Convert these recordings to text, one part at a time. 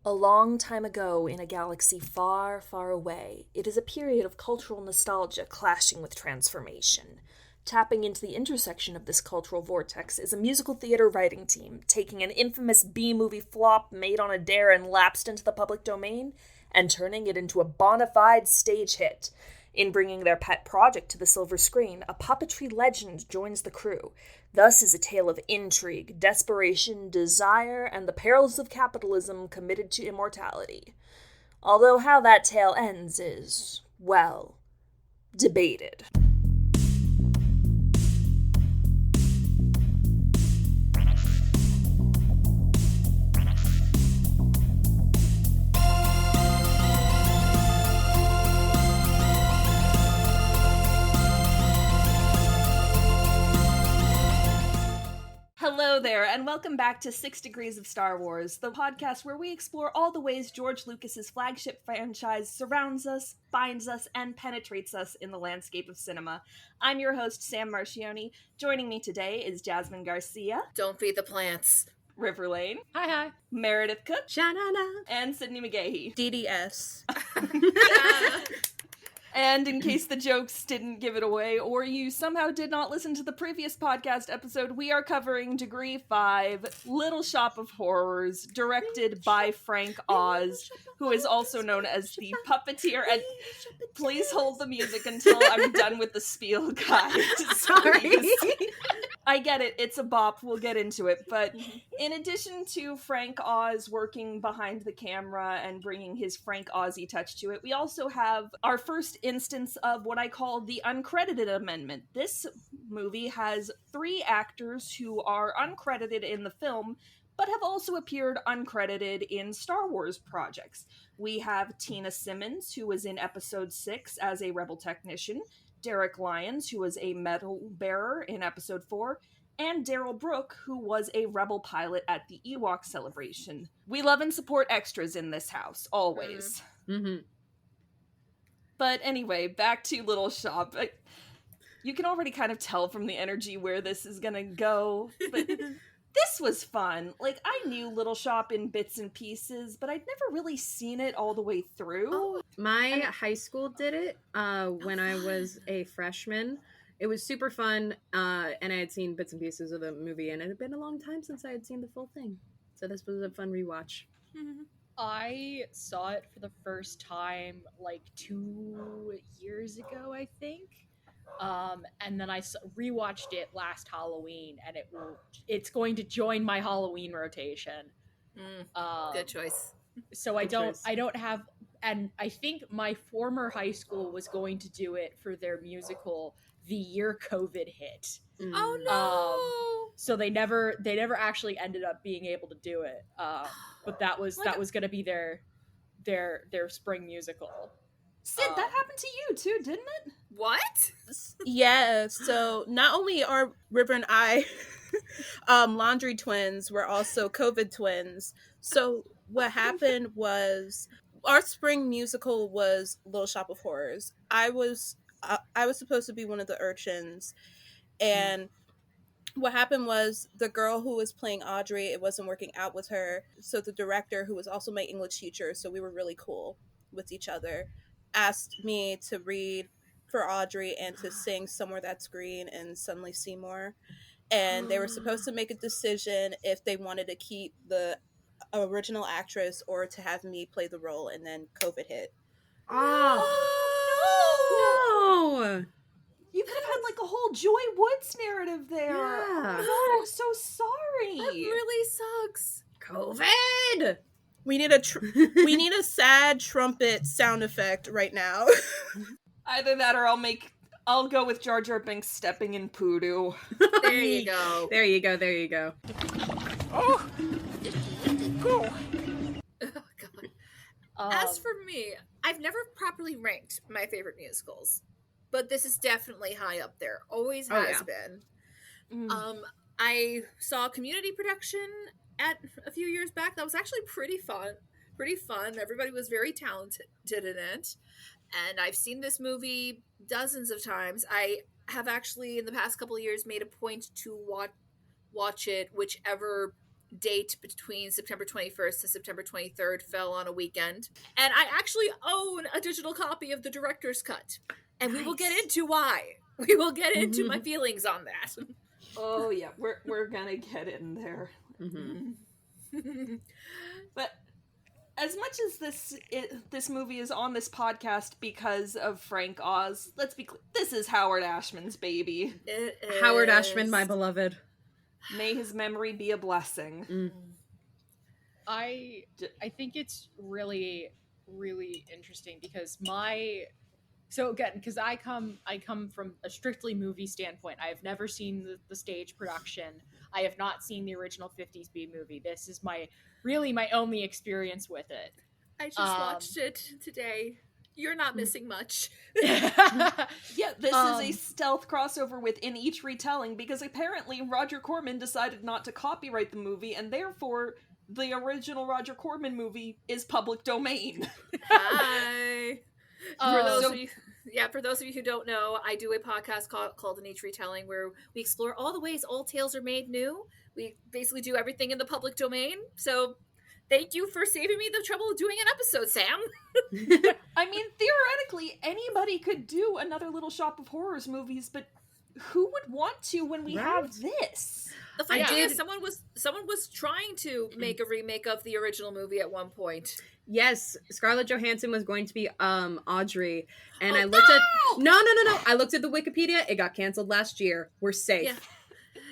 A long time ago in a galaxy far, far away, it is a period of cultural nostalgia clashing with transformation. Tapping into the intersection of this cultural vortex is a musical theater writing team, taking an infamous B-movie flop made on a dare and lapsed into the public domain, and turning it into a bona fide stage hit. In bringing their pet project to the silver screen, a puppetry legend joins the crew. Thus is a tale of intrigue, desperation, desire, and the perils of capitalism committed to immortality. Although how that tale ends is, well, debated. Hello there, and welcome back to 6 Degrees of Star Wars, the podcast where we explore all the ways George Lucas's flagship franchise surrounds us, binds us, and penetrates us in the landscape of cinema. I'm your host, Sam Marchioni. Joining me today is Jasmine Garcia. Don't feed the plants. River Lane. Hi. Meredith Cook. Sha-na-na. And Sydney McGahee. DDS. And in case the jokes didn't give it away, or you somehow did not listen to the previous podcast episode, we are covering Degree 5, Little Shop of Horrors, directed by Frank Oz, who is also known as the puppeteer. And please hold the music until I'm done with the spiel, guys. Sorry. I get it, it's a bop, we'll get into it, but in addition to Frank Oz working behind the camera and bringing his Frank Ozzy touch to it, we also have our first instance of what I call the uncredited amendment. This movie has 3 actors who are uncredited in the film, but have also appeared uncredited in Star Wars projects. We have Tina Simmons, who was in Episode 6 as a Rebel technician, Derek Lyons, who was a medal bearer in Episode 4, and Daryl Brooke, who was a Rebel pilot at the Ewok celebration. We love and support extras in this house, always. Mm-hmm. But anyway, back to Little Shop. You can already kind of tell from the energy where this is gonna go, but this was fun. Like, I knew Little Shop in bits and pieces, but I'd never really seen it all the way through. My high school did it when I was a freshman. It was super fun, and I had seen bits and pieces of the movie, and it had been a long time since I had seen the full thing. So this was a fun rewatch. I saw it for the first time like 2 years ago, I think. And then I rewatched it last Halloween, and it's going to join my Halloween rotation. Good choice. So I don't have, and I think my former high school was going to do it for their musical the year COVID hit. Oh no! So they never actually ended up being able to do it. But that was going to be their spring musical. Sid, that happened to you too, didn't it? What? Yeah, so not only are River and I laundry twins, we're also COVID twins. So what happened was our spring musical was Little Shop of Horrors. I was supposed to be one of the urchins, and what happened was the girl who was playing Audrey, it wasn't working out with her. So the director, who was also my English teacher, so we were really cool with each other, asked me to read for Audrey and to sing Somewhere That's Green and Suddenly Seymour. And they were supposed to make a decision if they wanted to keep the original actress or to have me play the role, and then COVID hit. No! You could have had like a whole Joy Woods narrative there. Yeah. Oh, I'm so sorry. That really sucks. COVID! We need a sad trumpet sound effect right now. Either that or I'll go with Jar Jar Binks stepping in poodoo. There you go. There you go. Oh, go. Oh god. As for me, I've never properly ranked my favorite musicals, but this is definitely high up there. Always has been. I saw a Community production at a few years back that was actually pretty fun. Everybody was very talented in it, and I've seen this movie dozens of times. I have actually in the past couple of years made a point to watch it whichever date between September 21st and September 23rd fell on a weekend. And I actually own a digital copy of the director's cut. And we will get into why. We will get into my feelings on that. Oh yeah, we're gonna get in there. But as much as this movie is on this podcast because of Frank Oz, let's be clear, this is Howard Ashman's baby. Howard Ashman, my beloved. May his memory be a blessing. I think it's really, really interesting because because I come from a strictly movie standpoint. I have never seen the stage production. I have not seen the original 50s B movie. This is my only experience with it. I just watched it today. You're not missing much. Yeah, this is a stealth crossover within each retelling because apparently Roger Corman decided not to copyright the movie, and therefore the original Roger Corman movie is public domain. Hi. For those of you who don't know, I do a podcast called An Each Retelling where we explore all the ways old tales are made new. We basically do everything in the public domain. So thank you for saving me the trouble of doing an episode, Sam. I mean, theoretically, anybody could do another Little Shop of Horrors movies, but who would want to when we have this? The funny thing is, someone was trying to make a remake of the original movie at one point. Yes, Scarlett Johansson was going to be Audrey, and I looked at no. I looked at the Wikipedia. It got canceled last year. We're safe.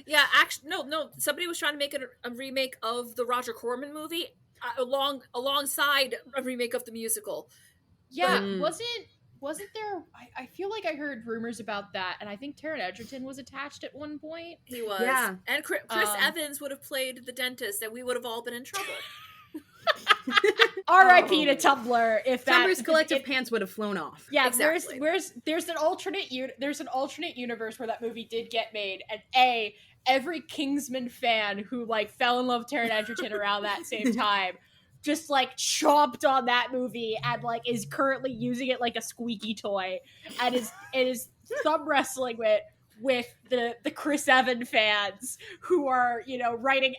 Yeah. Actually, no. Somebody was trying to make a remake of the Roger Corman movie alongside a remake of the musical. Yeah, wasn't there? I feel like I heard rumors about that, and I think Taron Egerton was attached at one point. He was, and Chris Evans would have played the dentist, and we would have all been in trouble. R.I.P. to Tumblr. If Tumblr's collective pants would have flown off. Yeah, exactly. There's an alternate universe where that movie did get made, and every Kingsman fan who fell in love with Taron Egerton around that same time just chomped on that movie and is currently using it like a squeaky toy and is thumb wrestling with the Chris Evans fans who are, writing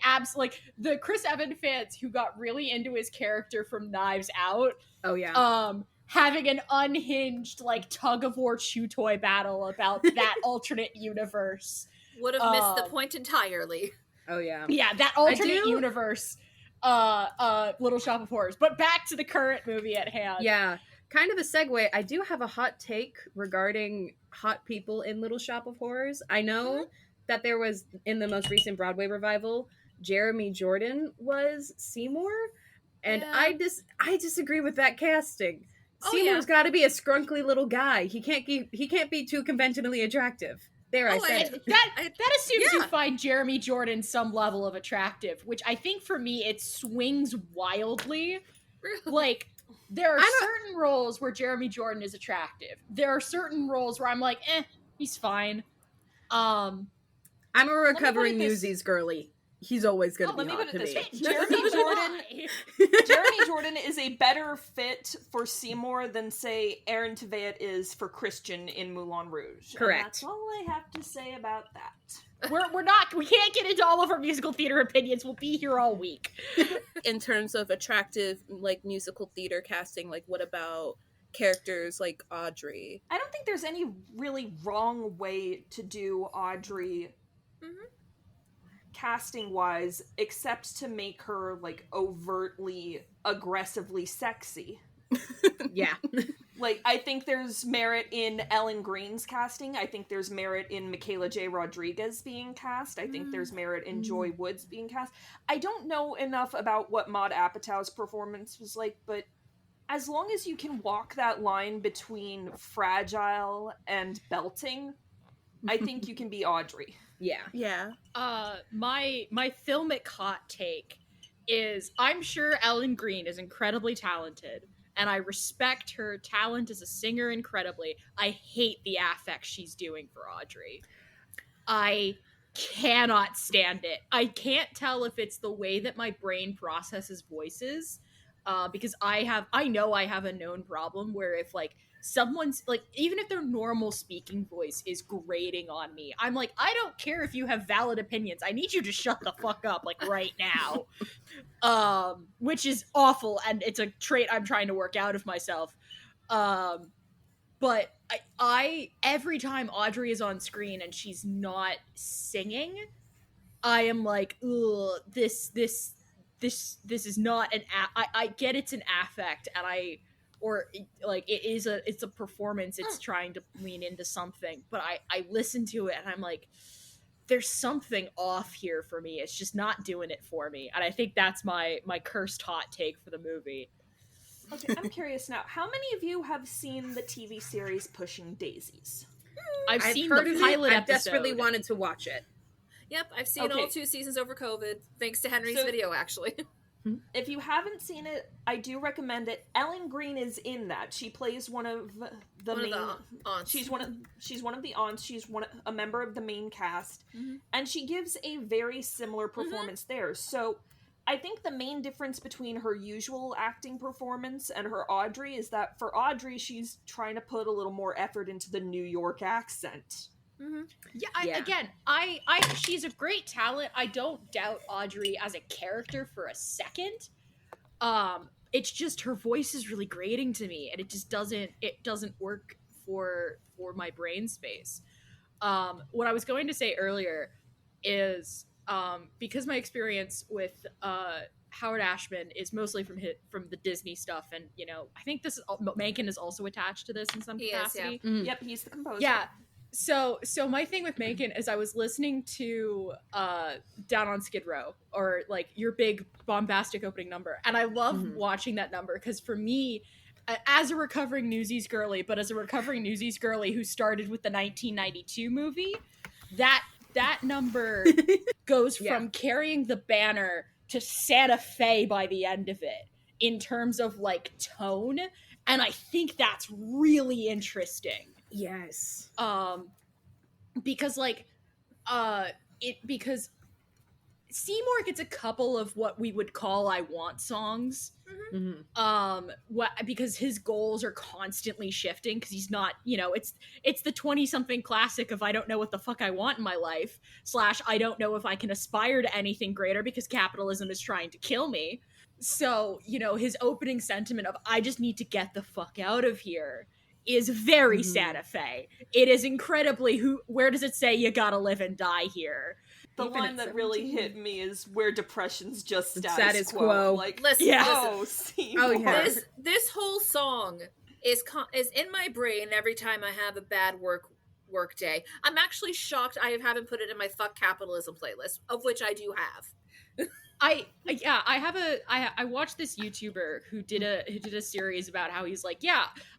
the Chris Evans fans who got really into his character from Knives Out. Oh yeah. Having an unhinged tug of war chew toy battle about that alternate universe. Would have missed the point entirely. Oh yeah. Yeah, that alternate universe Little Shop of Horrors. But back to the current movie at hand. Yeah. Kind of a segue, I do have a hot take regarding hot people in Little Shop of Horrors. I know that there was, in the most recent Broadway revival, Jeremy Jordan was Seymour, and I disagree with that casting. Seymour's got to be a scrunkly little guy. He can't be too conventionally attractive. I said it. That assumes you find Jeremy Jordan some level of attractive, which I think for me it swings wildly. There are certain roles where Jeremy Jordan is attractive. There are certain roles where I'm like, he's fine. I'm a recovering Newsies girly. He's always going to be hot to me. Jeremy Jordan is a better fit for Seymour than, say, Aaron Tveit is for Christian in Moulin Rouge. Correct. And that's all I have to say about that. We can't get into all of our musical theater opinions. We'll be here all week. In terms of attractive, musical theater casting, what about characters like Audrey? I don't think there's any really wrong way to do Audrey casting-wise, except to make her, overtly, aggressively sexy. Yeah. I think there's merit in Ellen Green's casting. I think there's merit in Michaela J. Rodriguez being cast. I think there's merit in Joy Woods being cast. I don't know enough about what Maude Apatow's performance was like, but as long as you can walk that line between fragile and belting, I think you can be Audrey. Yeah. My filmic hot take is I'm sure Ellen Green is incredibly talented, and I respect her talent as a singer incredibly. I hate the affect she's doing for Audrey. I cannot stand it. I can't tell if it's the way that my brain processes voices, because I know I have a known problem where if someone's like, even if their normal speaking voice is grating on me, I'm like, I don't care if you have valid opinions, I need you to shut the fuck up, like, right now. Which is awful, and it's a trait I'm trying to work out of myself. But I every time Audrey is on screen and she's not singing, I am like, ugh, this is not an I get it's an affect, and it's a performance, it's trying to lean into something, but I listen to it and I'm like, there's something off here for me. It's just not doing it for me, and I think that's my cursed hot take for the movie. Okay, I'm curious now. How many of you have seen the TV series Pushing Daisies? I've seen the pilot episode. I desperately wanted to watch it. Yep, I've seen all 2 seasons over COVID, thanks to Henry's video, actually. If you haven't seen it, I do recommend it. Ellen Green is in that. She plays one of the main aunts. She's one of the aunts. She's a member of the main cast, and she gives a very similar performance there. So I think the main difference between her usual acting performance and her Audrey is that for Audrey, she's trying to put a little more effort into the New York accent. Again, she's a great talent. I don't doubt Audrey as a character for a second. It's just her voice is really grating to me, and it just doesn't work for my brain space. What I was going to say earlier is because my experience with Howard Ashman is mostly from the Disney stuff, and I think Menken is also attached to this in some capacity. Is, Yep, he's the composer. Yeah. So my thing with Menken is I was listening to Down on Skid Row, or like your big bombastic opening number, and I love watching that number because for me, as a recovering Newsies girly, but as a recovering Newsies girly who started with the 1992 movie, that number goes from carrying the banner to Santa Fe by the end of it in terms of like tone, and I think that's really interesting. Yes. Because Seymour gets a couple of what we would call I want songs. Because his goals are constantly shifting, because he's not, it's the 20-something classic of I don't know what the fuck I want in my life / I don't know if I can aspire to anything greater because capitalism is trying to kill me. So, his opening sentiment of I just need to get the fuck out of here is very Santa Fe. It is incredibly where does it say you gotta live and die here? The Even line that really hit me is where depression's just status quo. Like, listen, this whole song is in my brain every time I have a bad work day. I'm actually shocked I haven't put it in my fuck capitalism playlist, of which I do have. I watched this YouTuber who did a series about how he's like,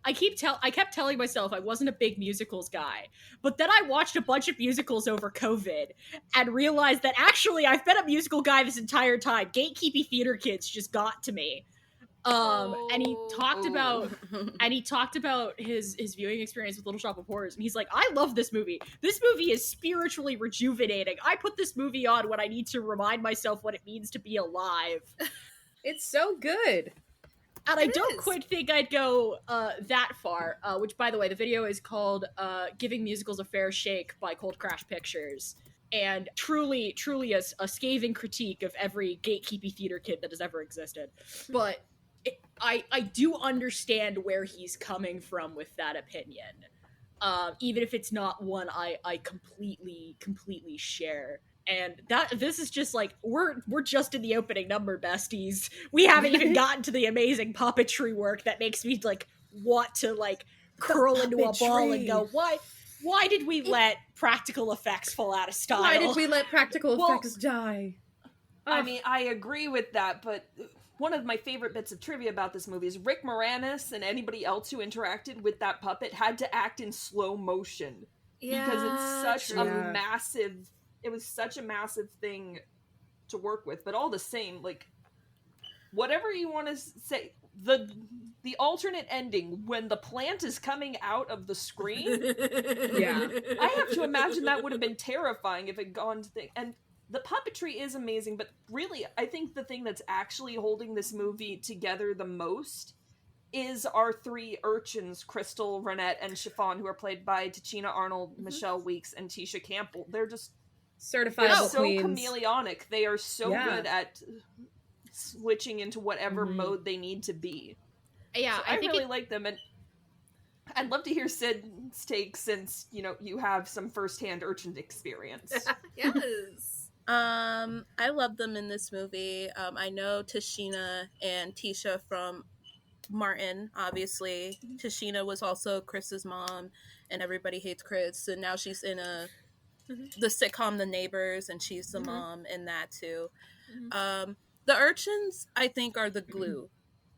I kept telling myself I wasn't a big musicals guy, but then I watched a bunch of musicals over COVID and realized that actually I've been a musical guy this entire time. Gatekeepy theater kids just got to me. And he talked about his viewing experience with Little Shop of Horrors, and he's like, I love this movie. This movie is spiritually rejuvenating. I put this movie on when I need to remind myself what it means to be alive. It's so good. And I don't quite think I'd go that far, which, by the way, the video is called Giving Musicals a Fair Shake by Cold Crash Pictures. And truly a scathing critique of every gatekeepy theater kid that has ever existed. But I do understand where he's coming from with that opinion, even if it's not one I completely share. And this is just like we're just in the opening number, besties. We haven't even gotten to the amazing puppetry work that makes me like want to like curl into a ball and go, why did we let practical effects fall out of style? Why did we let practical effects die? I mean, I agree with that, but one of my favorite bits of trivia about this movie is Rick Moranis and anybody else who interacted with that puppet had to act in slow motion. Yeah, because it's such a massive, it was such a massive thing to work with. But all the same, like, whatever you want to say, the alternate ending when the plant is coming out of the screen, I have to imagine that would have been terrifying if it gone to the... And the puppetry is amazing, but really, I think the thing that's actually holding this movie together the most is our 3 urchins, Crystal, Renette, and Chiffon, who are played by Tachina Arnold, Michelle Weeks, and Tisha Campbell. They're just certifiable so queens. chameleonic. They are so good at switching into whatever mode they need to be. Yeah, so I really like them, and I'd love to hear Sid's take, since, you know, you have some first-hand urchin experience. Yes. I love them in this movie. I know Tashina and Tisha from Martin, obviously. Tashina was also Chris's mom, and Everybody Hates Chris, and now she's in the sitcom The Neighbors, and she's the mom in that too. The urchins, I think, are the glue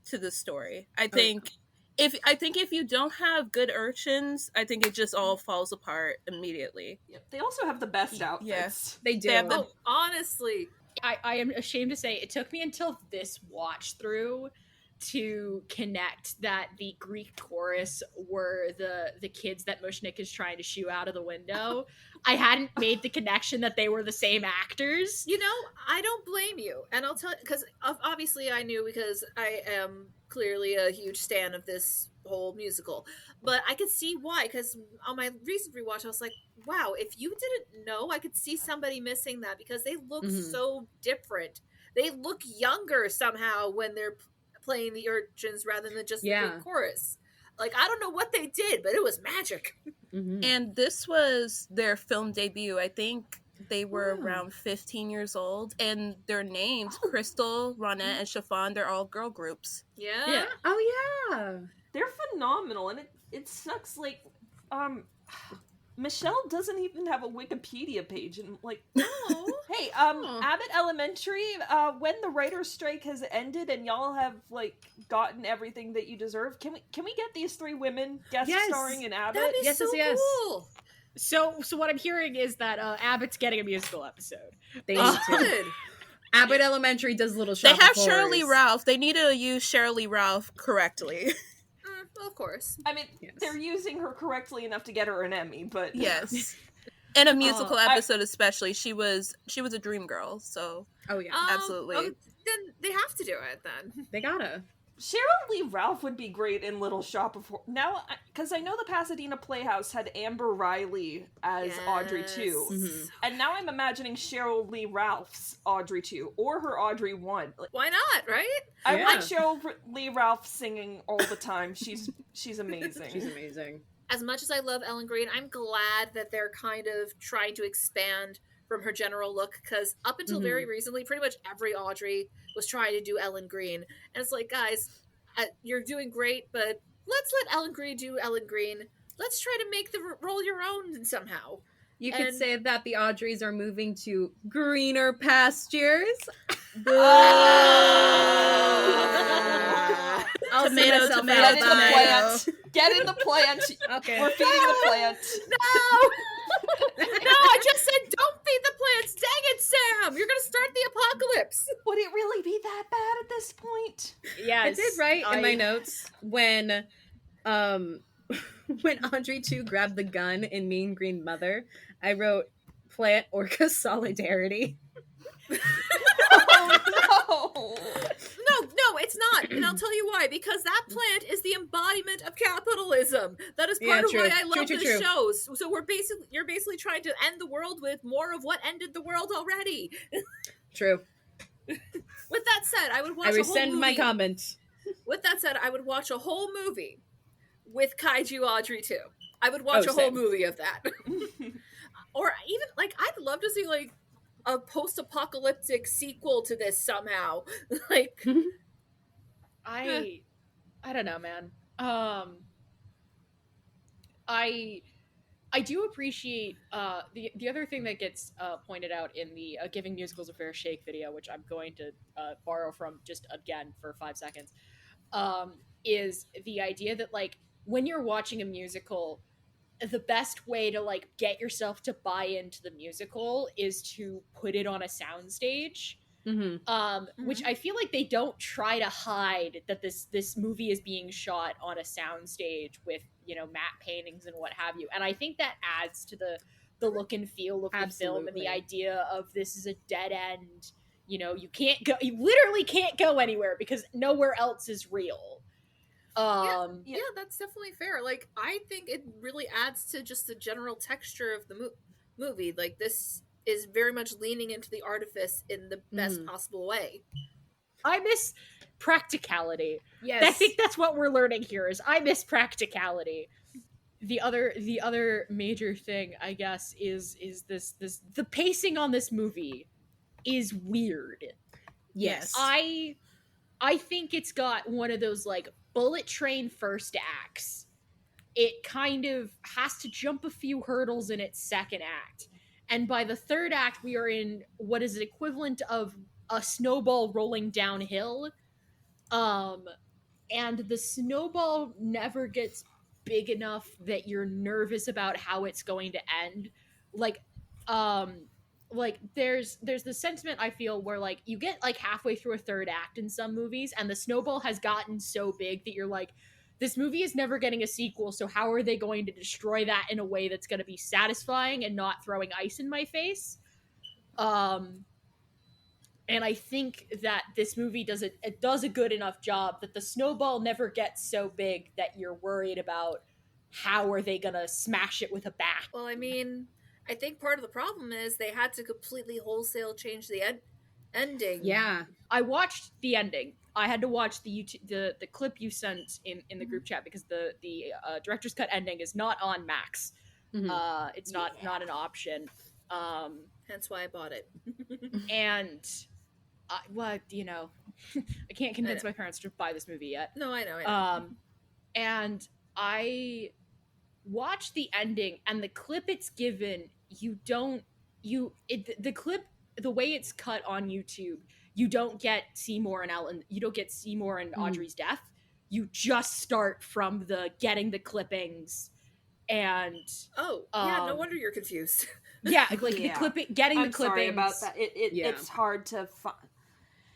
to the story. I think if you don't have good urchins, I think it just all falls apart immediately. Yep. They also have the best outfits. Yes, they do. Oh, honestly, I am ashamed to say it took me until this watch through to connect that the Greek chorus were the kids that Mushnik is trying to shoo out of the window. I hadn't made the connection that they were the same actors. You know, I don't blame you. And I'll tell you, because obviously I knew, because I am clearly a huge stan of this whole musical. But I could see why, because on my recent rewatch, I was like, wow, if you didn't know, I could see somebody missing that, because they look so different. They look younger somehow when they're playing the urchins rather than just the Greek chorus. Like, I don't know what they did, but it was magic. And this was their film debut. I think they were around 15 years old, and their names, Crystal, Ronette, and Chiffon, they're all girl groups. Yeah. Oh yeah. They're phenomenal, and it sucks, like, Michelle doesn't even have a Wikipedia page, and like, hey, Abbott Elementary, when the writer's strike has ended and y'all have like gotten everything that you deserve, can we get these 3 women guest starring in Abbott? That'd be so cool. So what I'm hearing is that Abbott's getting a musical episode. They need to. Abbott Elementary does Little Shop They have of Horrors. Shirley Ralph. They need to use Shirley Ralph correctly. Of course. I mean, they're using her correctly enough to get her an Emmy, but yes. In a musical episode especially, she was a dream girl, so absolutely. Then they have to do it then. They gotta. Cheryl Lee Ralph would be great in Little Shop of Horrors. Now, because I know the Pasadena Playhouse had Amber Riley as Audrey 2. And now I'm imagining Cheryl Lee Ralph's Audrey 2, or her Audrey 1. Like, why not, right? I want Cheryl Lee Ralph singing all the time. She's amazing. She's amazing. As much as I love Ellen Greene, I'm glad that they're kind of trying to expand from her general look, because up until very recently, pretty much every Audrey was trying to do Ellen Greene. And it's like, guys, you're doing great, but let's let Ellen Greene do Ellen Greene. Let's try to make the role your own somehow. You could say that the Audreys are moving to greener pastures. Tomato. Get in the plant. Okay. We're feeding the plant. No! No, I just said don't feed the plants. Dang it, Sam! You're gonna start the apocalypse. Would it really be that bad at this point? Yes. I did write in my notes when Audrey 2 grabbed the gun in Mean Green Mother, I wrote plant orca solidarity. Oh, No, it's not. And I'll tell you why. Because that plant is the embodiment of capitalism. That is part of why I love the shows. So you're basically trying to end the world with more of what ended the world already. True. With that said, I would watch a whole movie. I rescind my comment. With that said, I would watch a whole movie with Kaiju Audrey 2. I would watch a whole movie of that. Or even, like, I'd love to see, like, a post-apocalyptic sequel to this somehow. Like, I don't know, man. I do appreciate the other thing that gets pointed out in the Giving Musicals a Fair Shake video, which I'm going to borrow from just again for 5 seconds, is the idea that, like, when you're watching a musical, the best way to, like, get yourself to buy into the musical is to put it on a soundstage. Which I feel like they don't try to hide that this movie is being shot on a soundstage with, you know, matte paintings and what have you. And I think that adds to the look and feel of the film, and the idea of this is a dead end. You know, you literally can't go anywhere because nowhere else is real. Yeah, that's definitely fair. Like, I think it really adds to just the general texture of the movie. Like, this is very much leaning into the artifice in the best possible way. I miss practicality. Yes. I think that's what we're learning here is I miss practicality. The other major thing, I guess, is this the pacing on this movie is weird. Yes. I think it's got one of those like bullet train first acts. It kind of has to jump a few hurdles in its second act. And by the third act, we are in what is an equivalent of a snowball rolling downhill. And the snowball never gets big enough that you're nervous about how it's going to end. Like there's the sentiment I feel where like you get like halfway through a third act in some movies and the snowball has gotten so big that you're like, this movie is never getting a sequel, so how are they going to destroy that in a way that's going to be satisfying and not throwing ice in my face? And I think that this movie does a good enough job that the snowball never gets so big that you're worried about how are they gonna smash it with a bat. Well, I mean, I think part of the problem is they had to completely wholesale change the ending. Yeah, I watched the ending. I had to watch the clip you sent in the group chat because the director's cut ending is not on Max. It's not an option. Hence why I bought it. And I can't convince my parents to buy this movie yet. No, I know. And I watched the ending and the clip it's given. The clip, the way it's cut on YouTube, you don't get Seymour and Ellen. You don't get Seymour and Audrey's death. You just start from the getting the clippings, and no wonder you're confused. Yeah, like the clipping, getting the clippings. Sorry about that. It's hard to find.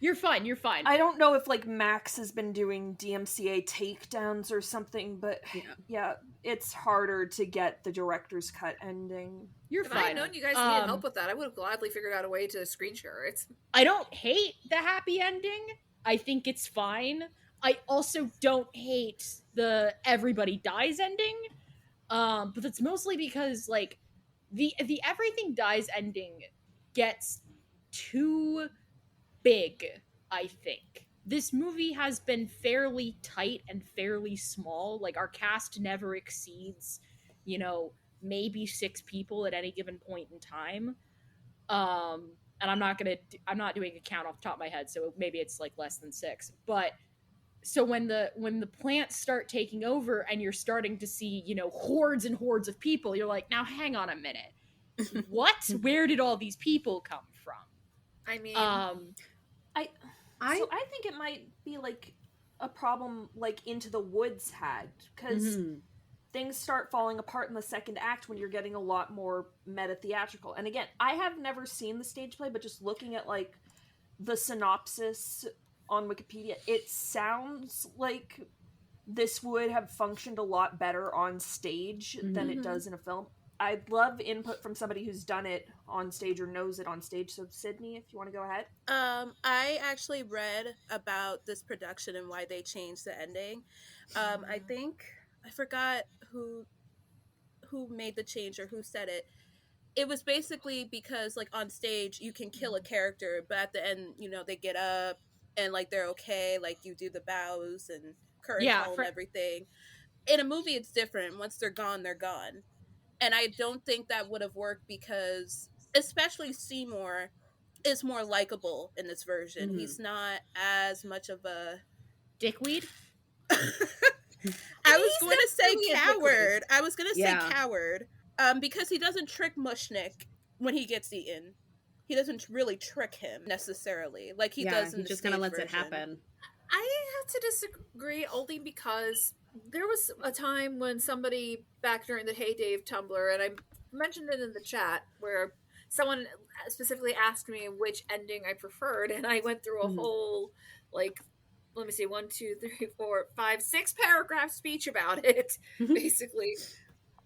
You're fine. I don't know if like Max has been doing DMCA takedowns or something, but yeah, it's harder to get the director's cut ending. If I had known you guys needed help with that, I would have gladly figured out a way to screen share it. I don't hate the happy ending. I think it's fine. I also don't hate the everybody dies ending. But that's mostly because like the everything dies ending gets too big, I think. This movie has been fairly tight and fairly small. Like, our cast never exceeds, maybe 6 people at any given point in time. And I'm not doing a count off the top of my head, so maybe it's like less than 6. But so when the plants start taking over and you're starting to see, hordes and hordes of people, you're like, now hang on a minute. What? Where did all these people come from? I mean, I think it might be like a problem like Into the Woods had, because things start falling apart in the second act when you're getting a lot more meta theatrical. And again, I have never seen the stage play, but just looking at like the synopsis on Wikipedia, it sounds like this would have functioned a lot better on stage than it does in a film. I'd love input from somebody who's done it on stage or knows it on stage. So Sydney, if you want to go ahead. I actually read about this production and why they changed the ending. I think I forgot who made the change or who said it. It was basically because like on stage you can kill a character, but at the end, they get up and like they're okay, like you do the bows and curtain call and everything. In a movie it's different. Once they're gone, they're gone. And I don't think that would have worked because, especially Seymour, is more likable in this version. He's not as much of a dickweed. I was going to say coward. I was going to say coward. Because he doesn't trick Mushnick when he gets eaten. He doesn't really trick him necessarily, like he does in the just kind of lets version. it happen. I have to disagree only because there was a time when somebody back during the heyday of Tumblr, and I mentioned it in the chat, where someone specifically asked me which ending I preferred, and I went through a whole, like, let me see, 1, 2, 3, 4, 5, 6 paragraph speech about it, basically.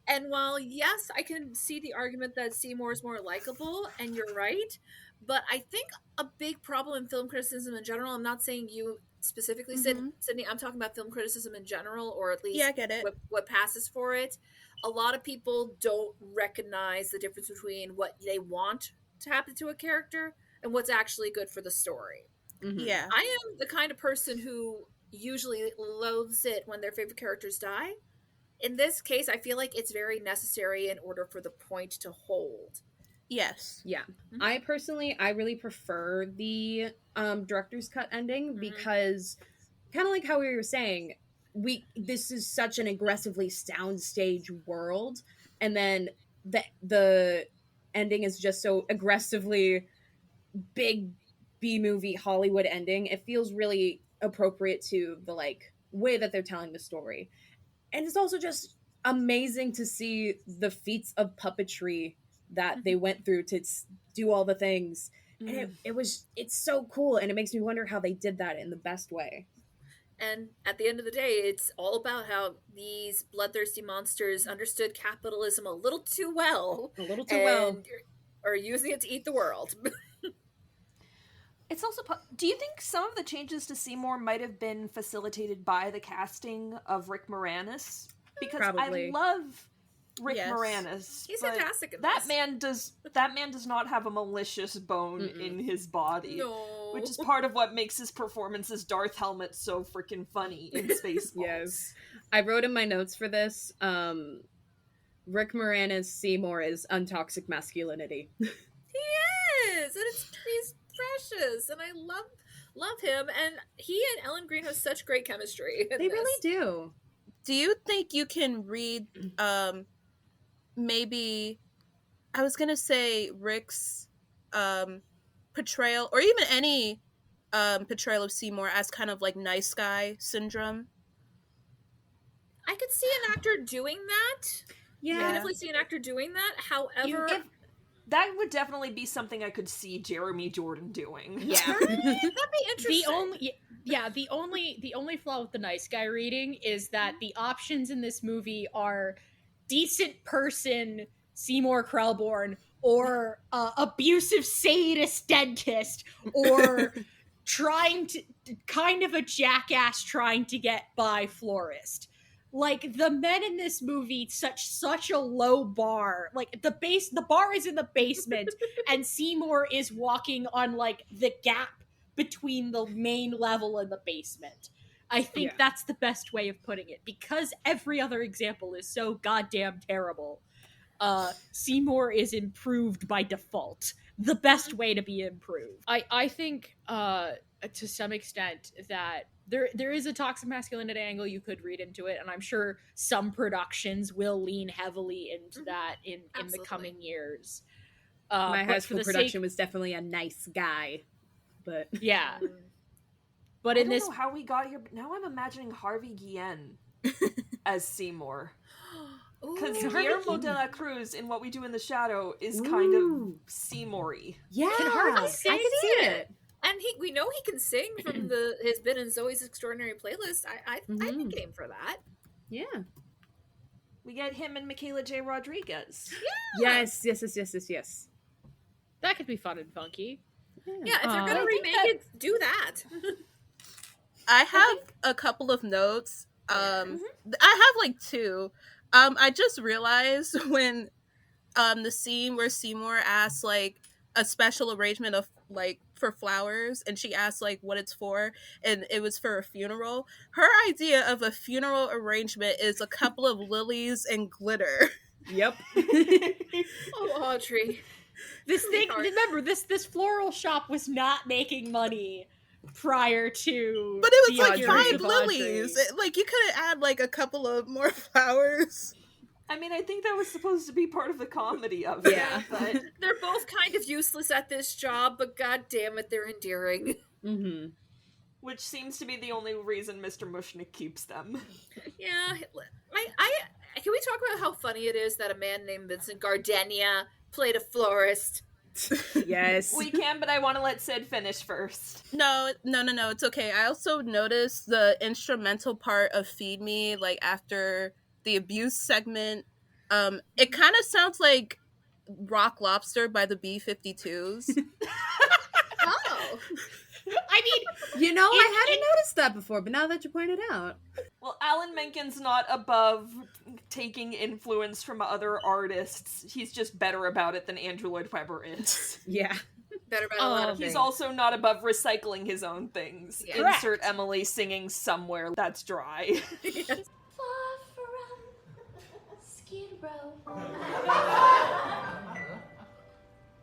And while, yes, I can see the argument that Seymour is more likable, and you're right, but I think a big problem in film criticism in general, I'm not saying you specifically Sydney, I'm talking about film criticism in general, or at least I get it. What passes for it. A lot of people don't recognize the difference between what they want to happen to a character and what's actually good for the story. Yeah. I am the kind of person who usually loathes it when their favorite characters die. In this case, I feel like it's very necessary in order for the point to hold. Yes. Yeah. I really prefer the director's cut ending because, kind of like how we were saying, this is such an aggressively soundstage world, and then the ending is just so aggressively big B-movie Hollywood ending. It feels really appropriate to the way that they're telling the story. And it's also just amazing to see the feats of puppetry that they went through to do all the things. And it's so cool, and it makes me wonder how they did that in the best way. And at the end of the day, it's all about how these bloodthirsty monsters understood capitalism a little too well. Or using it to eat the world. It's also... Do you think some of the changes to Seymour might have been facilitated by the casting of Rick Moranis? Because I love Rick Moranis. He's fantastic in this. That man does not have a malicious bone in his body. No. Which is part of what makes his performance as Darth Helmet so freaking funny in Spaceballs. Yes. I wrote in my notes for this, Rick Moranis Seymour is untoxic masculinity. He is! And he's precious, and I love him, and he and Ellen Greene have such great chemistry. They really do. Do you think you can read maybe, I was gonna say Rick's portrayal, or even any portrayal of Seymour as kind of like nice guy syndrome? I could see an actor doing that. Yeah. I can definitely see an actor doing that. However, that would definitely be something I could see Jeremy Jordan doing. Yeah. That'd be interesting. The only flaw with the nice guy reading is that the options in this movie are decent person Seymour Krelborn, or abusive sadist dentist, or trying to kind of a jackass trying to get by florist. Like, the men in this movie such a low bar. Like, the bar is in the basement, and Seymour is walking on, like, the gap between the main level and the basement. I think that's the best way of putting it, because every other example is so goddamn terrible. Seymour is improved by default. The best way to be improved. I think, to some extent, that there is a toxic masculinity angle you could read into it, and I'm sure some productions will lean heavily into that in the coming years. My high school production was definitely a nice guy, but yeah. But I don't know how we got here, but now I'm imagining Harvey Guillen as Seymour. Because Guillermo de la Cruz in What We Do in the Shadow is kind of Seymour-y. Yeah, I can see it. And we know he can sing from his bit in Zoe's Extraordinary Playlist. I think game for that. Yeah. We get him and Michaela J. Rodriguez. Yeah. Yes. That could be fun and funky. Yeah, if they're gonna remake it, do that. I have a couple of notes. I have like two. I just realized when the scene where Seymour asks like a special arrangement of like for flowers, and she asked like what it's for, and it was for a funeral. Her idea of a funeral arrangement is a couple of lilies and glitter. Yep. Oh, Audrey. Remember, this floral shop was not making money prior to. But it was like 5 lilies. Like, you couldn't add like a couple of more flowers. I mean, I think that was supposed to be part of the comedy of it. Yeah. But They're both kind of useless at this job, but god damn it, they're endearing. Mm-hmm. Which seems to be the only reason Mr. Mushnick keeps them. Yeah, can we talk about how funny it is that a man named Vincent Gardenia played a florist? Yes. We can, but I want to let Sid finish first. No, it's okay. I also noticed the instrumental part of Feed Me, like after the abuse segment. It kind of sounds like Rock Lobster by the B-52s. Oh. I mean, I hadn't noticed that before, but now that you point it out. Well, Alan Menken's not above taking influence from other artists. He's just better about it than Andrew Lloyd Webber is. Yeah. Better about a lot of He's things. also not above recycling his own things. Yeah. Insert Emily singing somewhere that's dry. Yes. Far from Skid Row.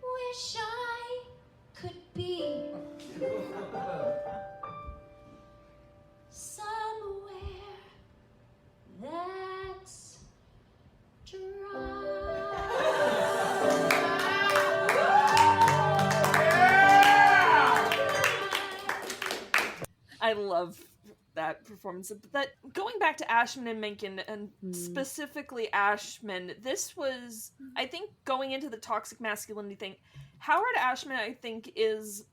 Wish I could be somewhere that's I love that performance. But that going back to Ashman and Menken, and specifically Ashman, this was, I think, going into the toxic masculinity thing, Howard Ashman, I think, is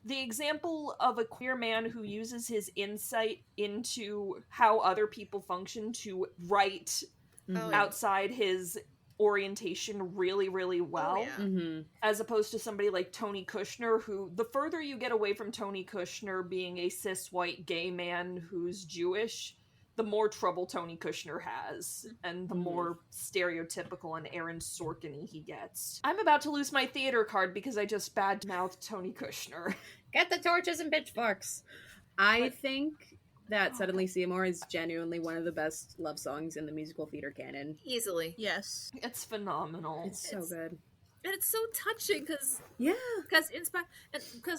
the example of a queer man who uses his insight into how other people function to write outside his orientation really, really well. As opposed to somebody like Tony Kushner, who, the further you get away from Tony Kushner being a cis white gay man who's Jewish, the more trouble Tony Kushner has, and the more stereotypical and Aaron Sorkin-y he gets. I'm about to lose my theater card because I just bad-mouthed Tony Kushner. Get the torches and pitchforks. I think that Suddenly Seymour is genuinely one of the best love songs in the musical theater canon. Easily. Yes. It's phenomenal. It's so good. And it's so touching because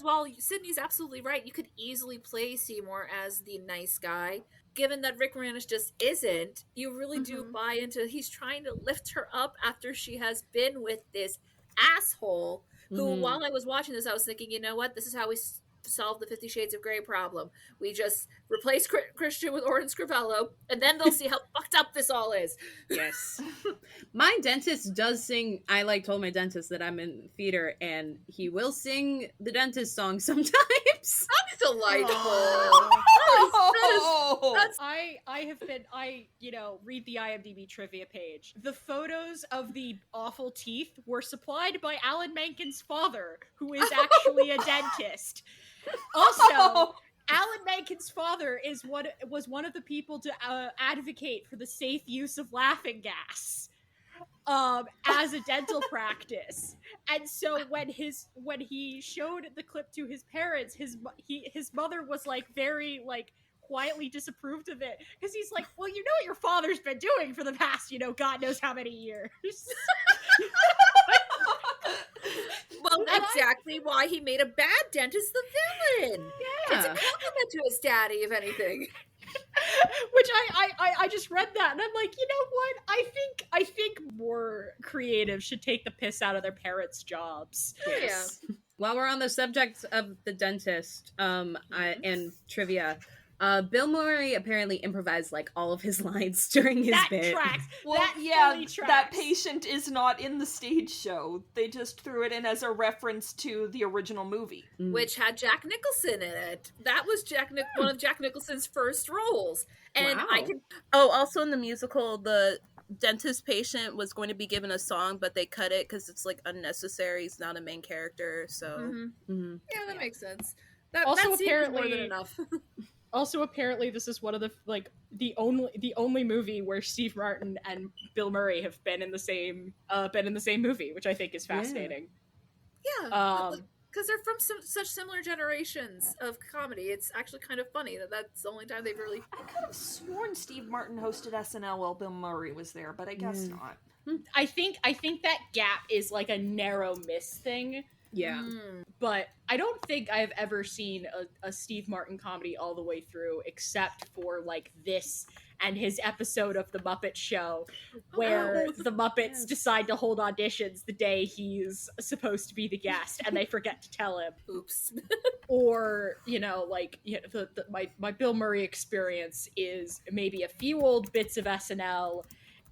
while Sydney's absolutely right, you could easily play Seymour as the nice guy. Given that Rick Moranis just isn't, you really do buy into he's trying to lift her up after she has been with this asshole who, while I was watching this, I was thinking, you know what? This is how we solve the 50 Shades of Grey problem. We just replace Christian with Orin Scrivello, and then they'll see how fucked up this all is. Yes. My dentist does sing. I told my dentist that I'm in theater, and he will sing the dentist song sometimes. That's delightful. I read the IMDb trivia page. The photos of the awful teeth were supplied by Alan Menken's father, who is actually a dentist. Also, Alan Menken's father was one of the people to advocate for the safe use of laughing gas as a dental practice. And so when he showed the clip to his parents, his mother was very quietly disapproved of it, because he's like, well, you know what your father's been doing for the past God knows how many years. Well, that's exactly why he made a bad dentist the villain. Yeah. It's a compliment to his daddy, if anything. Which I just read that and I'm like, you know what? I think more creatives should take the piss out of their parents' jobs. Yes. Yeah. While we're on the subject of the dentist, and trivia, Bill Murray apparently improvised all of his lines during his bit. Tracks. Well, that patient is not in the stage show. They just threw it in as a reference to the original movie, which had Jack Nicholson in it. That was one of Jack Nicholson's first roles. And also in the musical, the dentist patient was going to be given a song, but they cut it because it's unnecessary. He's not a main character, so yeah, that makes sense. That seems more than enough. Also, apparently, this is one of the only movie where Steve Martin and Bill Murray have been in the same movie, which I think is fascinating. Yeah, because they're from such similar generations of comedy. It's actually kind of funny that's the only time they've really. I could have sworn Steve Martin hosted SNL while Bill Murray was there, but I guess not. I think that gap is a narrow miss thing. Yeah. But I don't think I've ever seen a Steve Martin comedy all the way through, except for this and his episode of The Muppet Show, where the Muppets decide to hold auditions the day he's supposed to be the guest, and they forget to tell him. Oops. Or, my Bill Murray experience is maybe a few old bits of SNL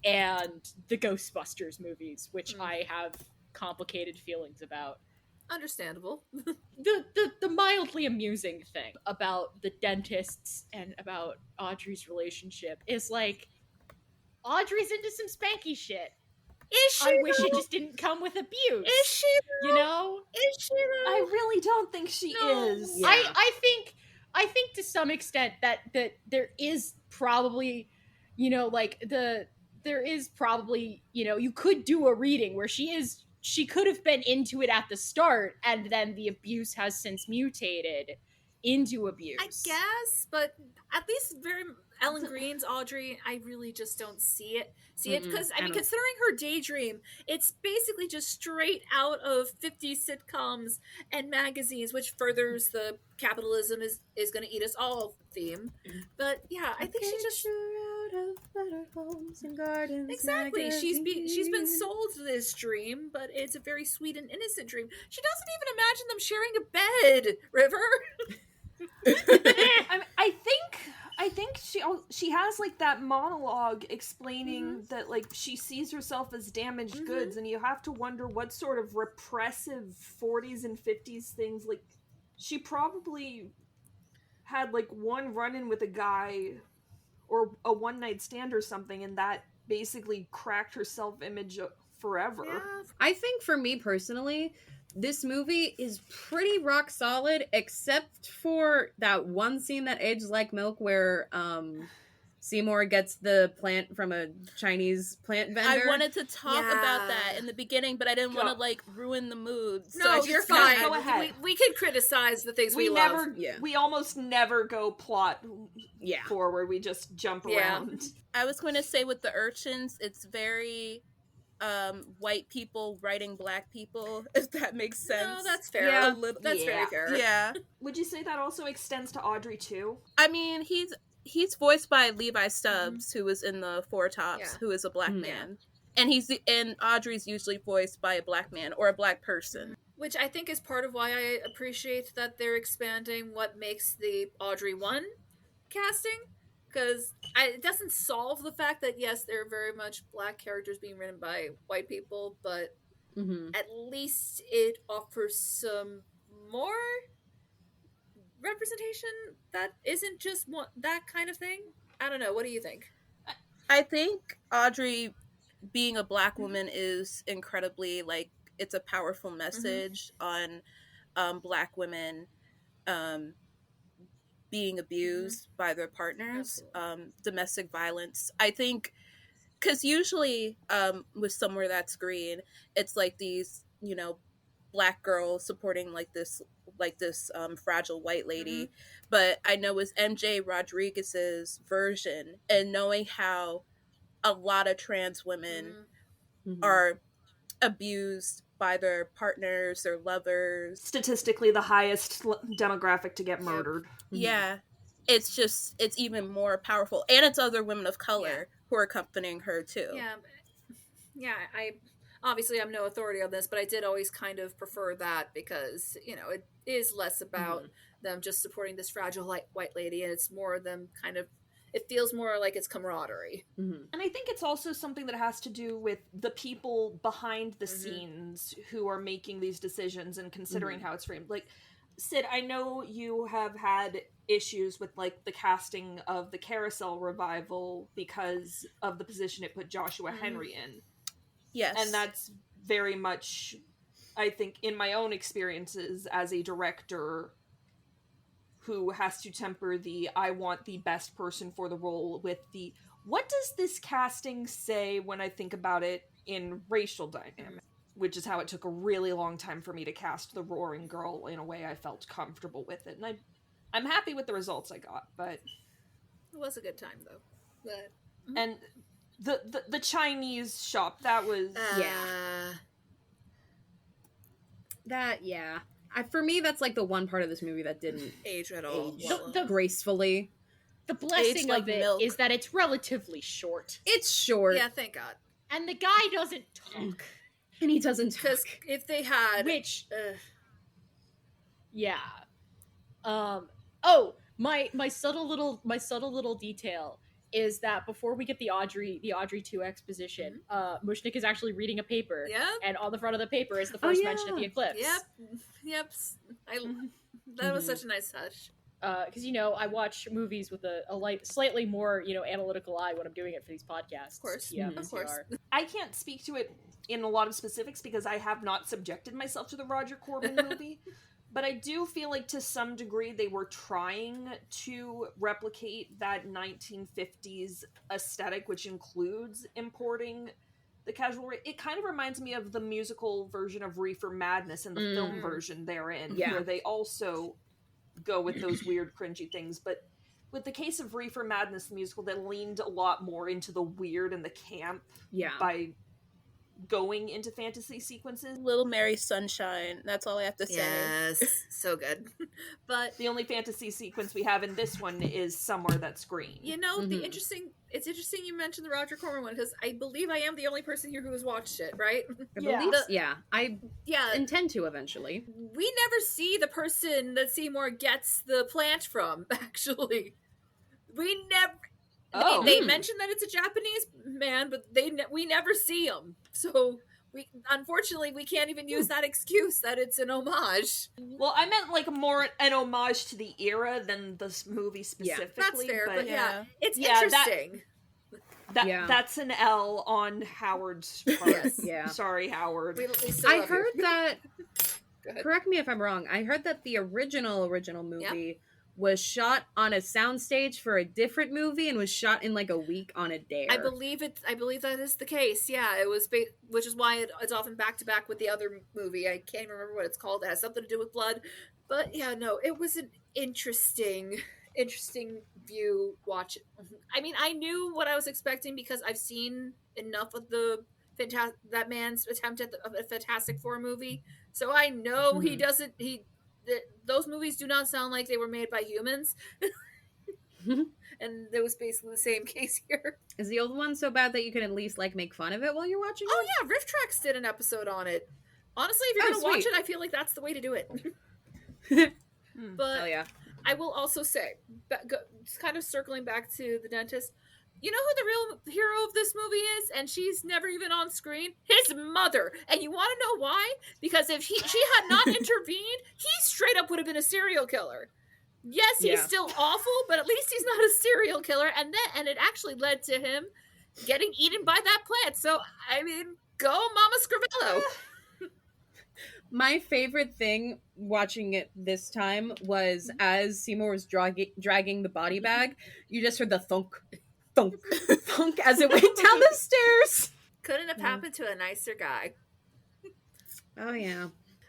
and the Ghostbusters movies, which I have complicated feelings about. Understandable. the mildly amusing thing about the dentists and about Audrey's relationship is Audrey's into some spanky shit. Is she? I wish it just didn't come with abuse. Is she? You know? Is she? I really don't think she is. Yeah. I think to some extent that there is probably, you know, like there is probably, you know, you could do a reading where she could have been into it at the start, and then the abuse has since mutated into abuse. I guess, but at least Ellen Green's Audrey, I really just don't see it because I mean, considering her Daydream, it's basically just straight out of 50s sitcoms and magazines, which furthers the capitalism is going to eat us all theme. But yeah, I think she just out of better homes and gardens. exactly she's been sold this dream, but it's a very sweet and innocent dream. She doesn't even imagine them sharing a bed, River. I think she has like that monologue explaining that like she sees herself as damaged goods, and you have to wonder what sort of repressive 40s and 50s things, like she probably had like one run-in with a guy or a one-night stand or something, and that basically cracked her self-image forever. Yeah. I think for me personally, this movie is pretty rock solid, except for that one scene that aged like milk where Seymour gets the plant from a Chinese plant vendor. I wanted to talk about that in the beginning, but I didn't want to like ruin the mood. So No, you're fine. Go ahead. We can criticize the things we love. We almost never go plot Yeah. forward. We just jump around. I was going to say with the urchins, it's very white people writing black people, if that makes sense. No, that's fair. Yeah. That's very fair. Yeah. Would you say that also extends to Audrey too? I mean, he's voiced by Levi Stubbs, who was in the Four Tops, who is a black man. And and Audrey's usually voiced by a black man or a black person. Which I think is part of why I appreciate that they're expanding what makes the Audrey 1 casting. Because it doesn't solve the fact that, yes, there are very much black characters being written by white people, but at least it offers some more representation that isn't just that kind of thing. I don't know. What do you think? I think Audrey being a black woman is incredibly, like, it's a powerful message on black women being abused by their partners, domestic violence. I think, because usually with Somewhere That's Green, it's like these, you know, black girls supporting like this fragile white lady. But I know it's MJ Rodriguez's version, and knowing how a lot of trans women are abused by their partners, their lovers. Statistically, the highest demographic to get murdered. Yeah. It's even more powerful. And it's other women of color who are accompanying her, too. Yeah, obviously I'm no authority on this, but I did always kind of prefer that because, you know, it is less about them just supporting this fragile white lady, and it's more them kind of, it feels more like it's camaraderie. And I think it's also something that has to do with the people behind the scenes who are making these decisions and considering how it's framed. Like, Sid, I know you have had issues with, like, the casting of the Carousel revival because of the position it put Joshua Henry in. Yes. And that's very much, I think, in my own experiences as a director who has to temper the I want the best person for the role with the what does this casting say when I think about it in racial dynamic, which is how it took a really long time for me to cast the Roaring Girl in a way I felt comfortable with it. And I'm happy with the results I got, but It was a good time, though. But and the Chinese shop, that was For me, that's like the one part of this movie that didn't age at all. gracefully. The blessing like of it milk. is that it's relatively short. It's short. Yeah, thank God. And the guy doesn't talk. And he doesn't Because talk. if they had... Which... yeah. My subtle little detail is that before we get the Audrey 2 exposition, Mushnik is actually reading a paper. Yep. And on the front of the paper is the first mention of the eclipse. Yep. That was such a nice touch. because I watch movies with a slightly more analytical eye when I'm doing it for these podcasts. Of course, of course. I can't speak to it in a lot of specifics because I have not subjected myself to the Roger Corman movie, but I do feel like to some degree they were trying to replicate that 1950s aesthetic, which includes importing the casual. It kind of reminds me of the musical version of Reefer Madness and the film version therein, where they also go with those weird cringy things, but with the case of Reefer Madness the musical, they leaned a lot more into the weird and the camp by going into fantasy sequences. Little Mary Sunshine, that's all I have to say. Yes, so good. But the only fantasy sequence we have in this one is Somewhere That's Green. It's interesting you mentioned the Roger Corman one, because I believe I am the only person here who has watched it, right? I intend to eventually. We never see the person that Seymour gets the plant from, actually. We never... They mention that it's a Japanese man, but we never see him. So, unfortunately, we can't even use that excuse that it's an homage. Well, I meant like more an homage to the era than this movie specifically. Yeah, that's fair, but it's interesting. That's an L on Howard's part. Sorry, Howard. I heard that... Correct me if I'm wrong. I heard that the original movie was shot on a soundstage for a different movie and was shot in like a week on a dare. I believe that is the case. Yeah, it was, which is why it's often back to back with the other movie. I can't remember what it's called. It has something to do with blood, but it was an interesting view. Watch. I mean, I knew what I was expecting because I've seen enough of that man's attempt at a Fantastic Four movie, so I know those movies do not sound like they were made by humans. And it was basically the same case here. Is the old one so bad that you can at least make fun of it while you're watching it? Oh yeah, Riff Tracks did an episode on it. Honestly, if you're gonna watch it, I feel like that's the way to do it. But I will also say, kind of circling back to the dentist, you know who the real hero of this movie is? And she's never even on screen? His mother. And you want to know why? Because if she had not intervened, he straight up would have been a serial killer. Yes, he's still awful, but at least he's not a serial killer. And it actually led to him getting eaten by that plant. So, I mean, go Mama Scrivello. My favorite thing watching it this time was as Seymour was dragging the body bag, you just heard the thunk. Thunk, thunk as it went down the stairs. Couldn't have happened to a nicer guy. Oh yeah.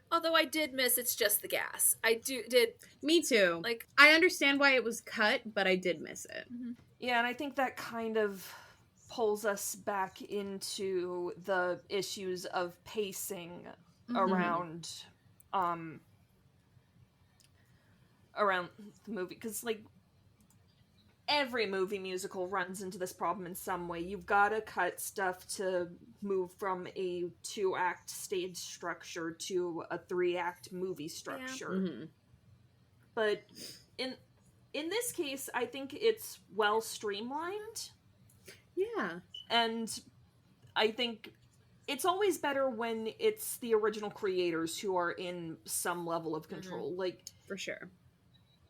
Although I did miss It's Just the Gas. I did. Me too. I understand why it was cut, but I did miss it. Mm-hmm. Yeah, and I think that kind of pulls us back into the issues of pacing around the movie, because every movie musical runs into this problem in some way. You've got to cut stuff to move from a 2-act stage structure to a 3-act movie structure. Yeah. But in this case, I think it's well streamlined. Yeah. And I think it's always better when it's the original creators who are in some level of control. For sure.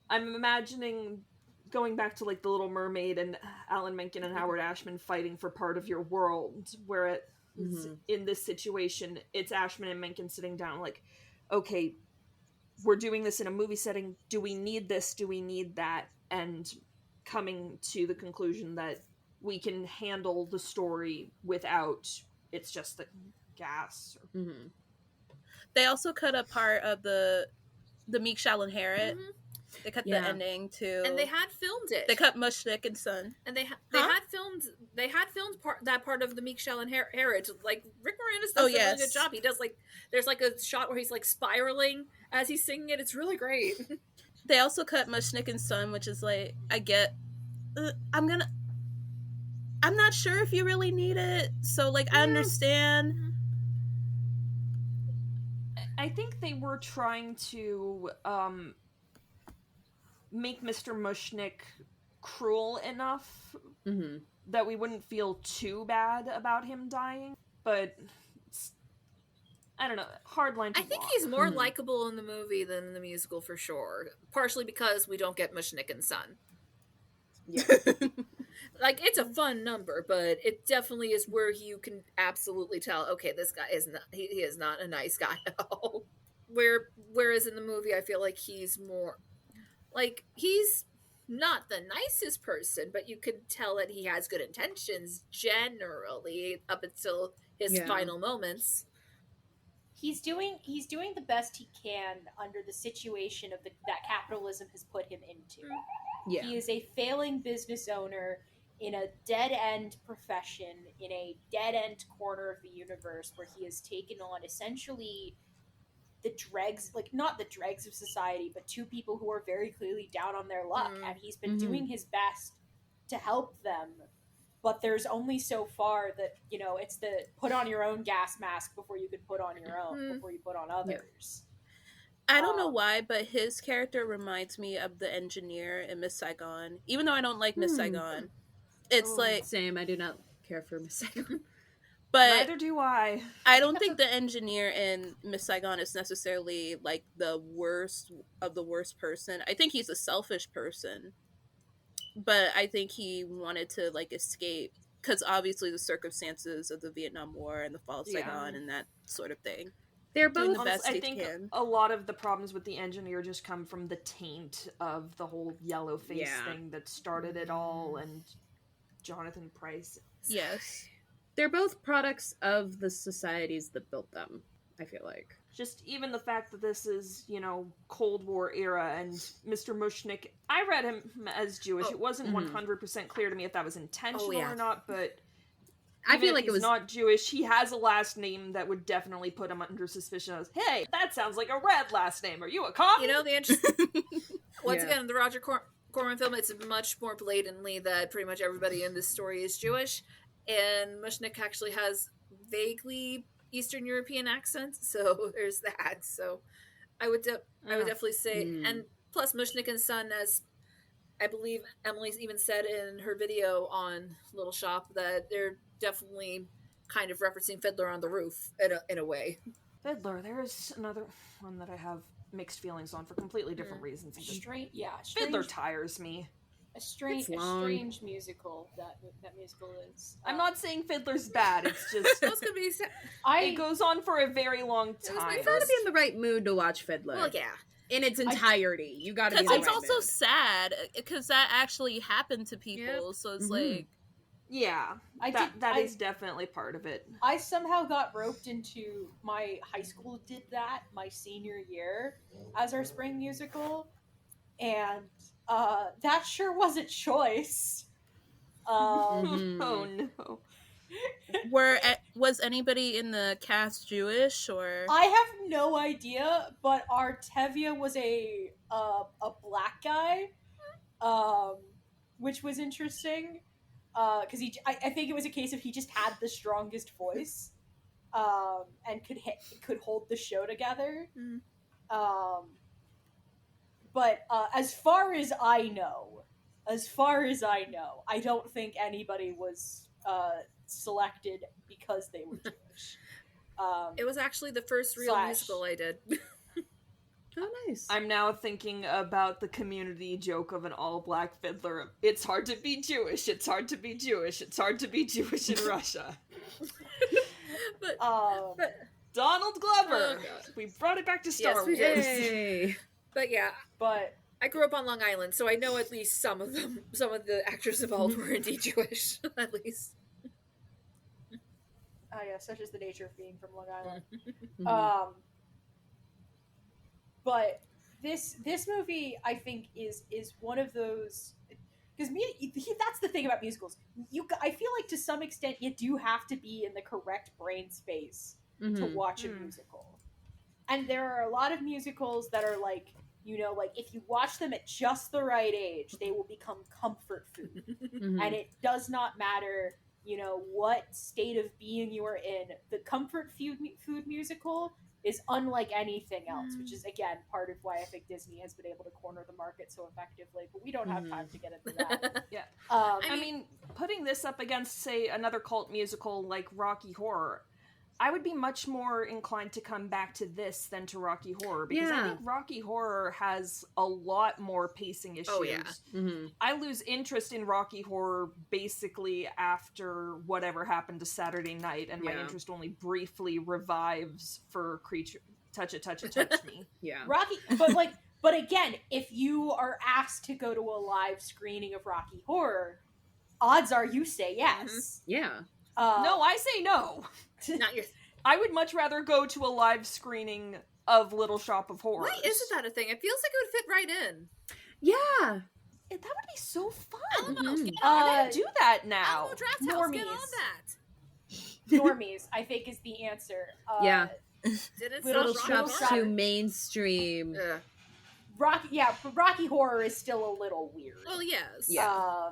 I'm imagining going back to The Little Mermaid and Alan Menken and Howard Ashman fighting for part of your world, where in this situation, it's Ashman and Menken sitting down okay, we're doing this in a movie setting. Do we need this? Do we need that? And coming to the conclusion that we can handle the story without It's Just the Gas. They also cut a part of the Meek Shall Inherit. They cut the ending too, and they had filmed it. They cut Mushnick and Son, and they had filmed that part of the Meek Shall Inherit. Rick Moranis does a really good job. He does there's a shot where he's spiraling as he's singing it. It's really great. They also cut Mushnick and Son, which is I get. I'm not sure if you really need it, so I understand. I think they were trying to make Mr. Mushnick cruel enough that we wouldn't feel too bad about him dying, but I don't know, hard line to I think walk. he's more likable in the movie than in the musical for sure. Partially because we don't get Mushnick and Son. Yeah. Like, it's a fun number, but it definitely is where you can absolutely tell, okay, this guy is not, he is not a nice guy at all. Whereas in the movie, I feel like he's more, like, he's not the nicest person, but you can tell that he has good intentions generally up until his final moments. He's doing the best he can under the situation of that capitalism has put him into. Yeah. He is a failing business owner in a dead-end profession, in a dead-end corner of the universe where he has taken on essentially the dregs, like not the dregs of society, but two people who are very clearly down on their luck, and he's been doing his best to help them. But there's only so far that, you know, it's the put on your own gas mask before you can put on your own, before you put on others. I don't know why, but his character reminds me of the engineer in Miss Saigon. Even though I don't like Miss Saigon. It's like... Same, I do not care for Miss Saigon. But neither do I. I don't think the engineer in Miss Saigon is necessarily, like, the worst of the worst person. I think he's a selfish person. But I think he wanted to, like, escape. Because obviously the circumstances of the Vietnam War and the fall of Saigon and that sort of thing. They're both... the best I think a lot of the problems with the engineer just come from the taint of the whole yellow face thing that started it all, and Jonathan Pryce. Yes. They're both products of the societies that built them, I feel like. Just even the fact that this is, you know, Cold War era, and Mr. Mushnick, I read him as Jewish. It wasn't 100% clear to me if that was intentional or not, but I feel like it was not Jewish. He has a last name that would definitely put him under suspicion of, hey, that sounds like a red last name. Are you a cop? You know, the interesting... Once again, the Roger Corman film, it's much more blatantly that pretty much everybody in this story is Jewish, and Mushnick actually has vaguely Eastern European accent, so there's that. So I would definitely say, and plus Mushnick and Son, as I believe Emily's even said in her video on Little Shop, that they're definitely kind of referencing Fiddler on the Roof in a way. Fiddler, there's another one that I have mixed feelings on for completely different reasons. Fiddler tires me. A strange musical that musical is. I'm not saying Fiddler's bad. It's just it goes on for a very long time. You gotta be in the right mood to watch Fiddler. Well, yeah, in its entirety. You gotta be. Because in the it's right also mood. sad because that actually happened to people. So it's like, yeah, that is definitely part of it. I somehow got roped into my high school did that my senior year as our spring musical, and that sure was a choice. Oh no. Was anybody in the cast Jewish or? I have no idea, but our Tevye was a black guy, which was interesting. Because I think it was a case of he just had the strongest voice, and could hold the show together. But as far as I know, I don't think anybody was selected because they were Jewish. It was actually the first real musical I did. Oh, nice. I'm now thinking about the Community joke of an all-black fiddler. It's hard to be Jewish. It's hard to be Jewish. It's hard to be Jewish in Russia. but Donald Glover. We brought it back to Star Wars. Yay. But yeah, but I grew up on Long Island, so I know at least some of the actors involved were indeed Jewish, at least. Oh yeah, such is the nature of being from Long Island. But this movie, I think, is one of those, because that's the thing about musicals. I feel like to some extent you do have to be in the correct brain space to watch a musical, and there are a lot of musicals that are like, you know, like if you watch them at just the right age, they will become comfort food, and it does not matter, you know, what state of being you are in. The comfort food musical is unlike anything else, which is, again, part of why I think Disney has been able to corner the market so effectively, but we don't have time to get into that. Yeah. I mean, putting this up against, say, another cult musical like Rocky Horror, I would be much more inclined to come back to this than to Rocky Horror, because I think Rocky Horror has a lot more pacing issues. Oh, yeah. Mm-hmm. I lose interest in Rocky Horror basically after whatever happened to Saturday Night, and my interest only briefly revives for Creature Touch It, Touch It, Touch Me. Yeah. Rocky, but again, if you are asked to go to a live screening of Rocky Horror, odds are you say yes. Mm-hmm. Yeah. No, I say no. Not your... I would much rather go to a live screening of Little Shop of Horrors. Why isn't that a thing? It feels like it would fit right in. Yeah. That would be so fun. Alamos, get I on want it. to do that now. Alamo Draft House, get on that. Normies, I think, is the answer. Yeah. Didn't Little Rocky Shop's Horror? too mainstream. Rocky Horror is still a little weird. Well, yes. Yeah.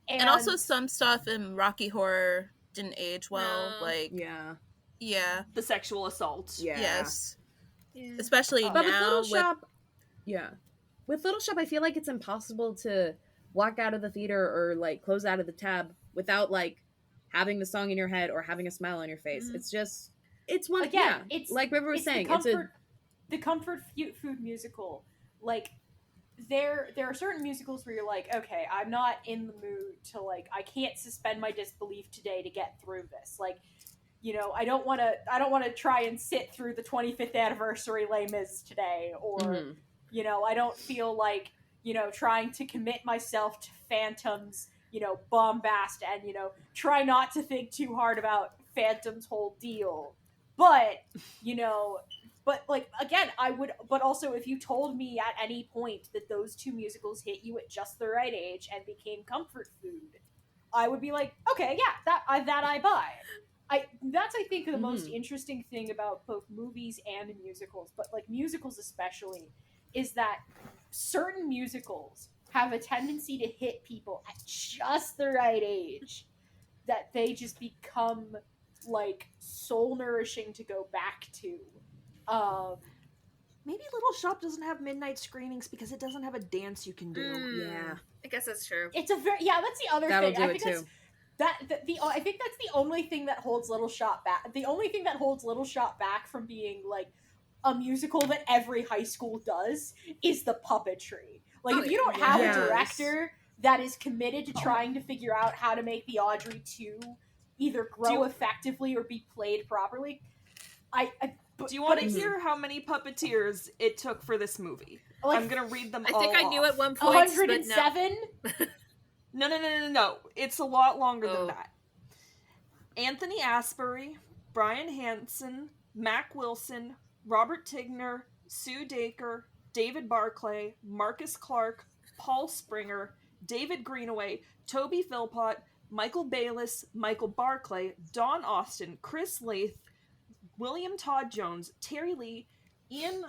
And also some stuff in Rocky Horror didn't age well. No. Like, yeah. The sexual assault. Yeah. Yes. Yeah. Especially But with now. Little Shop, with Little Shop, I feel like it's impossible to walk out of the theater or like close out of the tab without like having the song in your head or having a smile on your face. Mm-hmm. It's just, it's one. Again, it's like River was saying. The comfort food musical. Like there are certain musicals where you're like, okay, I'm not in the mood to like, I can't suspend my disbelief today to get through this. Like, you know, I don't want to try and sit through the 25th anniversary Les Mis today, or you know, I don't feel like, you know, trying to commit myself to Phantom's, you know, bombast, and, you know, try not to think too hard about Phantom's whole deal. But, you know, but like, again, but also if you told me at any point that those two musicals hit you at just the right age and became comfort food, I would be like, okay, yeah, that I buy. That's, I think, the most interesting thing about both movies and musicals, but like musicals especially, is that certain musicals have a tendency to hit people at just the right age, that they just become like soul nourishing to go back to. Maybe Little Shop doesn't have midnight screenings because it doesn't have a dance you can do. Yeah. I guess that's true. It's a that's the other That'll thing. do I it think too. I think that's the only thing that holds Little Shop back. The only thing that holds Little Shop back from being like a musical that every high school does is the puppetry. Like, if you don't have a director that is committed to trying to figure out how to make the Audrey 2 either grow effectively or be played properly, do you want to hear how many puppeteers it took for this movie? Like, I'm gonna read them all. I think I knew off. at one point. 107? No. It's a lot longer than that. Anthony Asbury, Brian Hansen, Mac Wilson, Robert Tigner, Sue Dacre, David Barclay, Marcus Clark, Paul Springer, David Greenaway, Toby Philpott, Michael Bayliss, Michael Barclay, Don Austin, Chris Lath, William Todd Jones, Terry Lee, Ian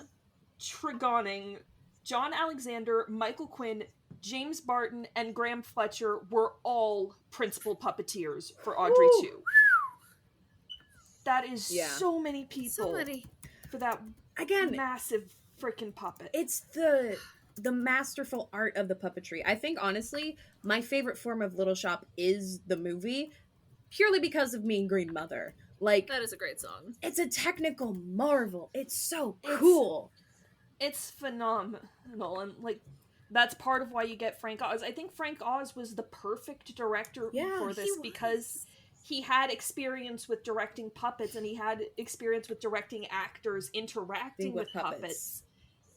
Tregonning, John Alexander, Michael Quinn, James Barton, and Graham Fletcher were all principal puppeteers for Audrey 2. That is so many people. So many. For that massive freaking puppet. It's the masterful art of the puppetry. I think, honestly, my favorite form of Little Shop is the movie, purely because of Mean Green Mother. Like, that is a great song. It's a technical marvel. It's so cool. It's phenomenal, and like that's part of why you get Frank Oz. I think Frank Oz was the perfect director for this because he had experience with directing puppets, and he had experience with directing actors interacting with puppets,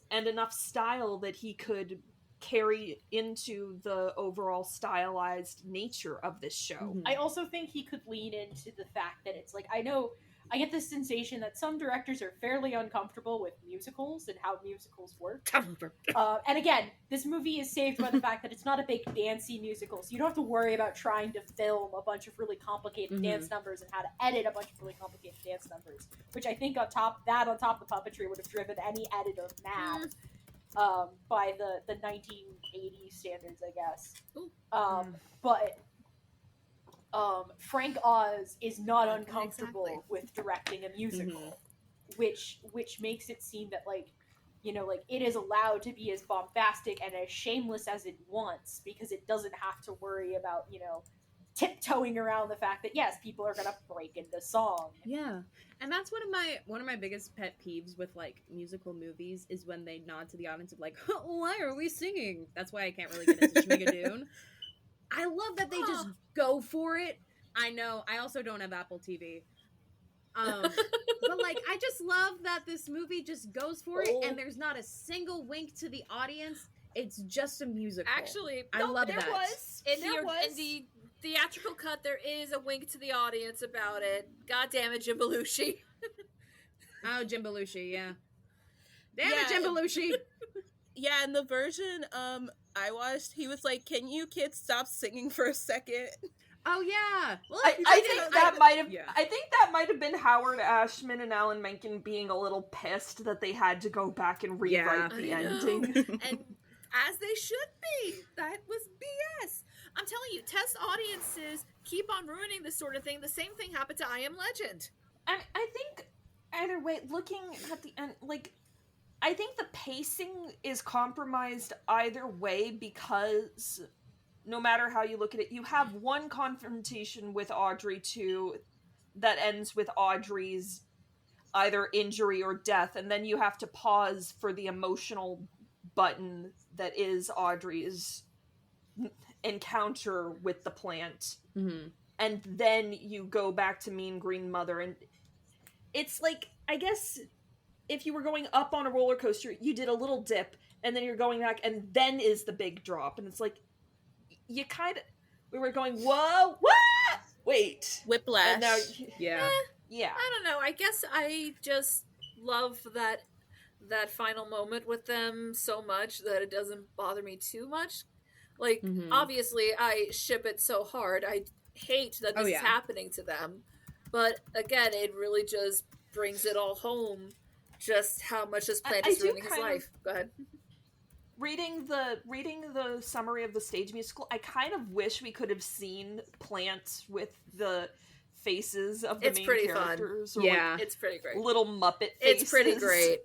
and enough style that he could carry into the overall stylized nature of this show. I also think he could lean into the fact that it's like, I get this sensation that some directors are fairly uncomfortable with musicals and how musicals work. And again, this movie is saved by the fact that it's not a big dancey musical, so you don't have to worry about trying to film a bunch of really complicated dance numbers and how to edit a bunch of really complicated dance numbers, which I think on top of the puppetry would have driven any editor mad. By the 1980s standards, I guess. But Frank Oz is not uncomfortable with directing a musical, which makes it seem that, like, you know, like, it is allowed to be as bombastic and as shameless as it wants because it doesn't have to worry about, you know, tiptoeing around the fact that yes, people are gonna break into song. Yeah. And that's one of my biggest pet peeves with like musical movies is when they nod to the audience of like, why are we singing? That's why I can't really get into Schmigadoon. I love that they just go for it. I know. I also don't have Apple TV. But like, I just love that this movie just goes for it, and there's not a single wink to the audience. It's just a musical. Actually, I love that. In the theatrical cut, there is a wink to the audience about it. God damn it, Jim Belushi. Oh, Jim Belushi, yeah. Damn it, Jim Belushi. Yeah, in the version I watched, he was like, "Can you kids stop singing for a second?" Oh yeah. Well, I think that might have been Howard Ashman and Alan Menken being a little pissed that they had to go back and rewrite the ending. And as they should be. That was BS. I'm telling you, test audiences keep on ruining this sort of thing. The same thing happened to I Am Legend. I think either way, looking at the end, like, I think the pacing is compromised either way because no matter how you look at it, you have one confrontation with Audrey 2 that ends with Audrey's either injury or death, and then you have to pause for the emotional button that is Audrey's encounter with the plant. Mm-hmm. And then you go back to Mean Green Mother, and it's like, I guess if you were going up on a roller coaster, you did a little dip, and then you're going back, and then is the big drop, and it's like, we were going, whoa, what? Wait. Whiplash. And now, yeah. Yeah. I don't know. I guess I just love that final moment with them so much that it doesn't bother me too much. Like, obviously, I ship it so hard. I hate that this is happening to them. But again, it really just brings it all home just how much this plant is ruining his life. Go ahead. Reading the summary of the stage musical, I kind of wish we could have seen plants with the faces of the main characters. Fun. Yeah, it's pretty great. Little Muppet faces. It's pretty great.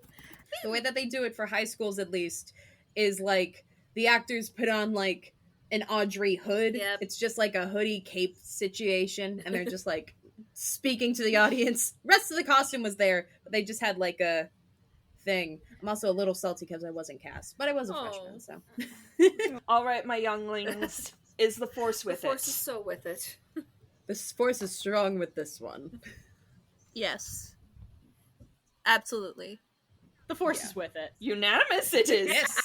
The way that they do it for high schools, at least, is like the actors put on like an Audrey hood. Yep. It's just like a hoodie cape situation, and they're just like speaking to the audience. Rest of the costume was there, but they just had like a thing. I'm also a little salty because I wasn't cast, but I was a freshman, so. All right, my younglings, is the Force with it? The Force is so with it. The Force is strong with this one. Yes. Absolutely. The Force is with it. Unanimous it is. Yes.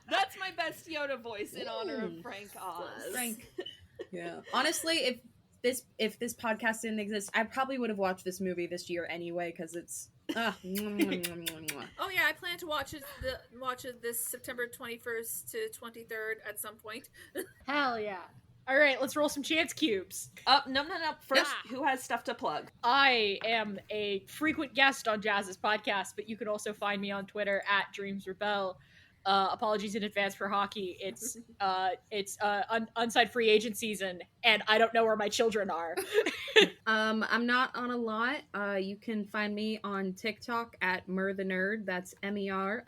That's my best Yoda voice in honor of Frank Oz. Frank. Yeah. Honestly, if this podcast didn't exist, I probably would have watched this movie this year anyway, because it's Oh yeah, I plan to watch it this September 21st to 23rd at some point. Hell yeah. All right, let's roll some chance cubes. No. First, who has stuff to plug? I am a frequent guest on Jazz's podcast, but you can also find me on Twitter at Dreams Rebel. Apologies in advance for hockey. It's unsigned free agent season, and I don't know where my children are. I'm not on a lot. You can find me on TikTok at the Nerd. That's MER_the_nerd.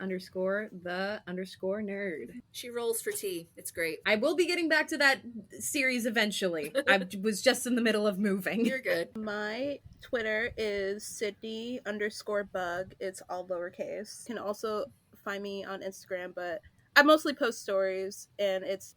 She rolls for tea. It's great. I will be getting back to that series eventually. I was just in the middle of moving. You're good. My Twitter is Sydney_bug. It's all lowercase. You can also find me on Instagram, but I mostly post stories, and it's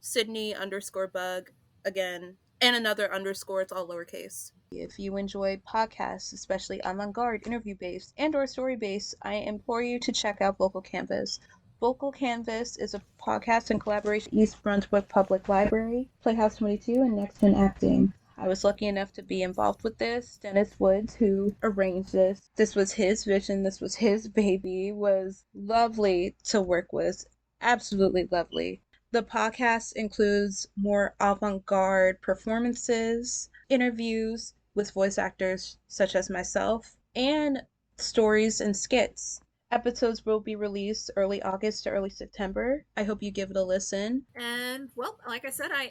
_Sydney_bug again, and another underscore. It's all lowercase. If you enjoy podcasts, especially avant-garde, interview-based, and/or story-based, I implore you to check out Vocal Canvas. Vocal Canvas is a podcast in collaboration with East Brunswick Public Library, Playhouse 22, and Next in Acting. I was lucky enough to be involved with this. Dennis Woods, who arranged this. This was his vision. This was his baby. Was lovely to work with. Absolutely lovely. The podcast includes more avant-garde performances, interviews with voice actors such as myself, and stories and skits. Episodes will be released early August to early September. I hope you give it a listen. And, well, like I said, I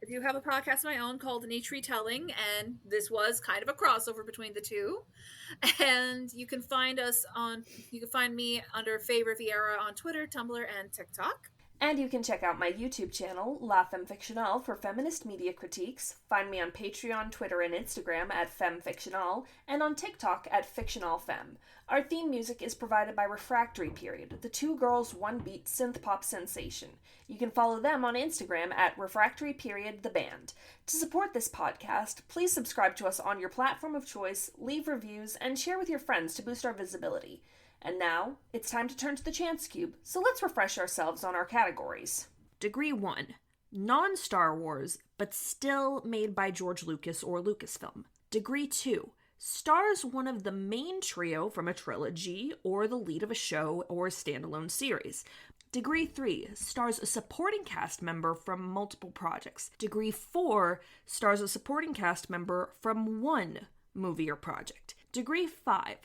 do have a podcast of my own called The Niche Retelling, and this was kind of a crossover between the two. And you can find me under Faye Riviera on Twitter, Tumblr, and TikTok. And you can check out my YouTube channel, La Femme Fictionale, for feminist media critiques. Find me on Patreon, Twitter, and Instagram at Femme Fictionale, and on TikTok at FictionaleFemme. Our theme music is provided by Refractory Period, the two girls, one beat synth pop sensation. You can follow them on Instagram at Refractory Period the band. To support this podcast, please subscribe to us on your platform of choice, leave reviews, and share with your friends to boost our visibility. And now, it's time to turn to the Chance Cube, so let's refresh ourselves on our categories. Degree 1. Non-Star Wars, but still made by George Lucas or Lucasfilm. Degree 2. Stars one of the main trio from a trilogy or the lead of a show or standalone series. Degree 3 stars a supporting cast member from multiple projects. Degree 4 stars a supporting cast member from one movie or project. Degree 5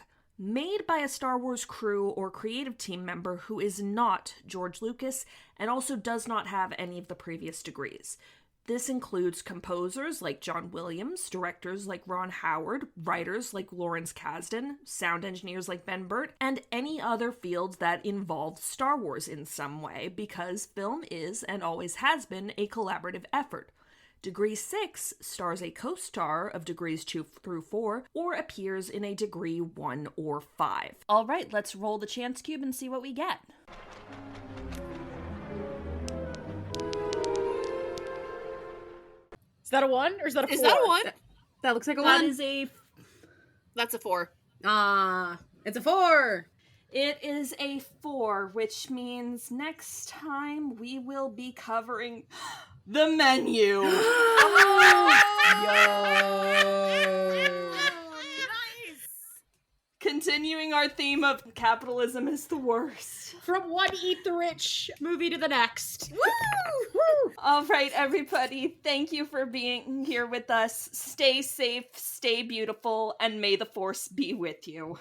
made by a Star Wars crew or creative team member who is not George Lucas and also does not have any of the previous degrees. This includes composers like John Williams, directors like Ron Howard, writers like Lawrence Kasdan, sound engineers like Ben Burt, and any other fields that involve Star Wars in some way, because film is, and always has been, a collaborative effort. Degree 6 stars a co-star of degrees 2 through 4, or appears in a degree 1 or 5. Alright, let's roll the Chance Cube and see what we get. Is that a 1 or is that a 4? Is that a 1? That looks like a That 1. is a... That's a 4. It's a 4. It is a 4, which means next time we will be covering the menu. Nice. Continuing our theme of capitalism is the worst. From one Eat the Rich movie to the next. Woo! All right, everybody, thank you for being here with us. Stay safe, stay beautiful, and may the Force be with you.